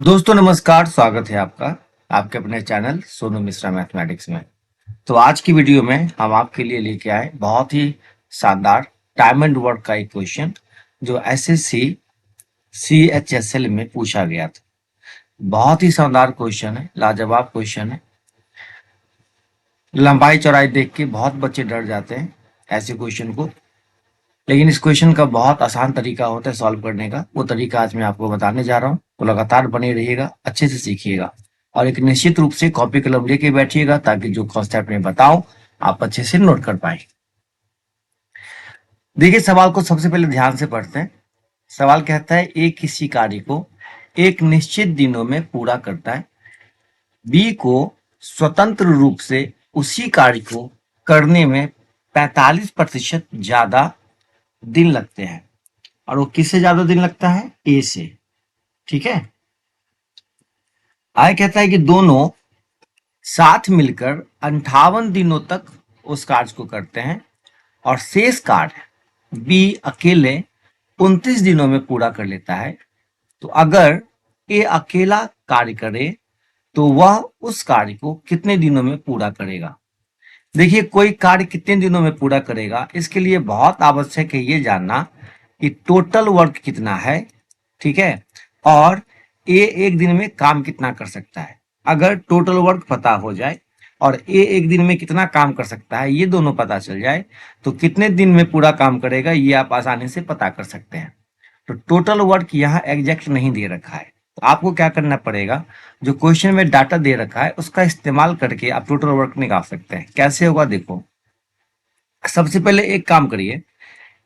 दोस्तों नमस्कार, स्वागत है आपका आपके अपने चैनल सोनू मिश्रा मैथमेटिक्स में। तो आज की वीडियो में हम आपके लिए लेके आए बहुत ही शानदार टाइम एंड वर्क का एक क्वेश्चन जो एसएससी सीएचएसएल में पूछा गया था। बहुत ही शानदार क्वेश्चन है, लाजवाब क्वेश्चन है। लंबाई चौड़ाई देख के बहुत बच्चे डर जाते हैं ऐसे क्वेश्चन को, लेकिन इस क्वेश्चन का बहुत आसान तरीका होता है सॉल्व करने का। वो तरीका आज मैं आपको बताने जा रहा हूँ, तो लगातार बने रहिएगा, अच्छे से सीखिएगा और एक निश्चित रूप से कॉपी कलम लेके बैठिएगा ताकि जो कॉन्सेप्ट में बताऊं आप अच्छे से नोट कर पाए। देखिए सवाल को सबसे पहले ध्यान से पढ़ते हैं। सवाल कहता है ए किसी कार्य को एक निश्चित दिनों में पूरा करता है, बी को स्वतंत्र रूप से उसी कार्य को करने में 45% ज्यादा दिन लगते हैं, और वो किससे ज्यादा दिन लगता है? ए से। ठीक है। आगे कहता है कि दोनों साथ मिलकर 58 दिनों तक उस कार्य को करते हैं और शेष कार्य बी अकेले 29 दिनों में पूरा कर लेता है। तो अगर ए अकेला कार्य करे तो वह उस कार्य को कितने दिनों में पूरा करेगा? देखिए, कोई कार्य कितने दिनों में पूरा करेगा, इसके लिए बहुत आवश्यक है ये जानना कि टोटल वर्क कितना है। ठीक है। और ए एक दिन में काम कितना कर सकता है। अगर टोटल वर्क पता हो जाए और ए एक दिन में कितना काम कर सकता है, ये दोनों पता चल जाए, तो कितने दिन में पूरा काम करेगा ये आप आसानी से पता कर सकते हैं। तो टोटल वर्क यहाँ एग्जैक्ट नहीं दे रखा है, तो आपको क्या करना पड़ेगा, जो क्वेश्चन में डाटा दे रखा है उसका इस्तेमाल करके आप टोटल वर्क निकाल सकते हैं। कैसे होगा देखो, सबसे पहले एक काम करिए,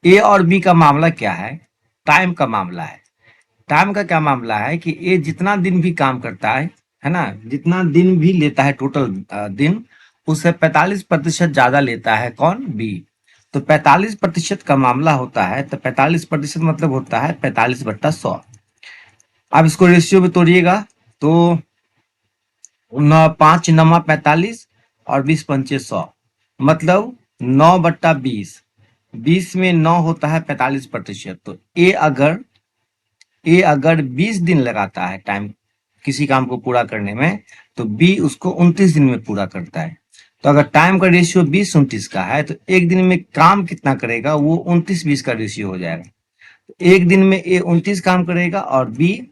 ए और बी का मामला क्या है? टाइम का मामला है। टाइम का क्या मामला है कि ए जितना दिन भी काम करता है ना, जितना दिन भी लेता है टोटल दिन, उससे 45% ज्यादा लेता है कौन? बी। तो 45% का मामला होता है, तो 45% मतलब होता है 45/100। अब इसको रेशियो में तोड़िएगा तो 5×9 = 45 और 20×5 = 100, मतलब 9/20। 20 में 9 होता है 45%। तो ए अगर 20 दिन लगाता है टाइम किसी काम को पूरा करने में, तो बी उसको 29 दिन में पूरा करता है। तो अगर टाइम का रेशियो 20-29 का है, तो एक दिन में काम कितना करेगा? वो 29-20 का रेशियो हो जाएगा। तो एक दिन में ए 29 काम करेगा और बी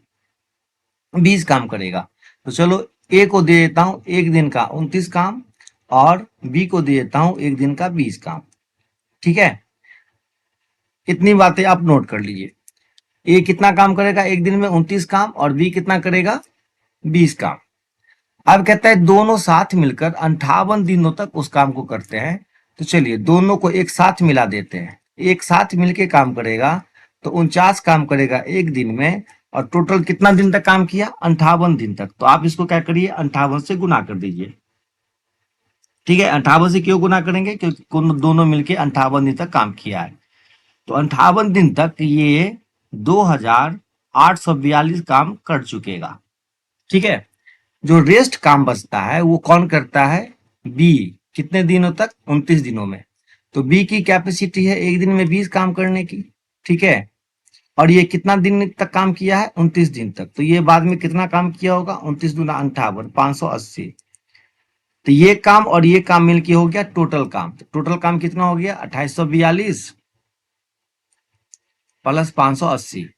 20 काम करेगा। तो चलो, ए को दे देता हूं एक दिन का 29 काम और बी को दे देता हूं एक दिन का 20 काम। ठीक है। इतनी बातें आप नोट कर लीजिए। ए कितना काम करेगा एक दिन में? 29 काम। और बी कितना करेगा? 20 काम। अब कहता है दोनों साथ मिलकर 58 दिनों तक उस काम को करते हैं। तो चलिए दोनों को एक साथ मिला देते हैं। एक साथ मिलके काम करेगा तो 49 काम करेगा एक दिन में, और टोटल कितना दिन तक काम किया? 58 दिन तक। तो आप इसको क्या करिए, 58 से गुना कर दीजिए। ठीक है। 58 से क्यों गुना करेंगे? क्योंकि दोनों मिलके 58 दिन तक काम किया है। तो 58 दिन तक ये 2842 काम कर चुकेगा। ठीक है। जो रेस्ट काम बचता है वो कौन करता है? बी। कितने दिनों तक? 29 दिनों में। तो बी की कैपेसिटी है एक दिन में 20 काम करने की। ठीक है। और ये कितना दिन तक काम किया है? 29 दिन तक। तो ये बाद में कितना काम किया होगा? 29 दूना 58, 580। तो ये काम और ये काम मिलके हो गया टोटल काम। तो टोटल काम कितना हो गया? 2842 प्लस 580।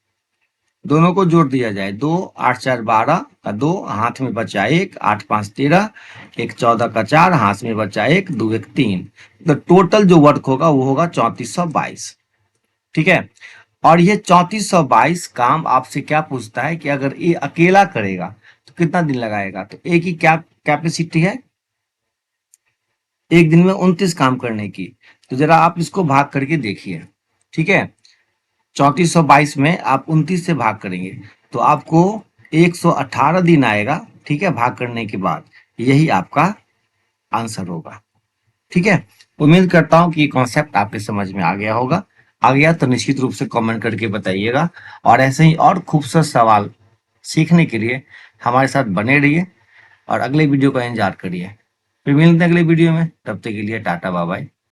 दोनों को जोड़ दिया जाए, 2 8 4 12 का 2, हाथ में बचा 1, 8 5 13, 1 14 का 4, हाथ में बचा 1, 2 1 3। तो टोटल जो वर्क होगा वो होगा 3422। ठीक है। और ये 3422 काम आपसे क्या पूछता है कि अगर ये अकेला करेगा तो कितना दिन लगाएगा? तो ए की क्या कैपेसिटी है? एक दिन में 29 काम करने की। तो जरा आप इसको भाग करके देखिए। ठीक है। 3422 में आप 29 से भाग करेंगे तो आपको 118 दिन आएगा। ठीक है, भाग करने के बाद यही आपका आंसर होगा। ठीक है। उम्मीद करता हूं कि ये कॉन्सेप्ट आपके समझ में आ गया होगा। आ गया तो निश्चित रूप से कमेंट करके बताइएगा, और ऐसे ही और खूबसूरत सवाल सीखने के लिए हमारे साथ बने रहिए और अगले वीडियो का इंतजार करिए। फिर मिलते हैं अगले वीडियो में, तब तक के लिए टाटा बाय बाय।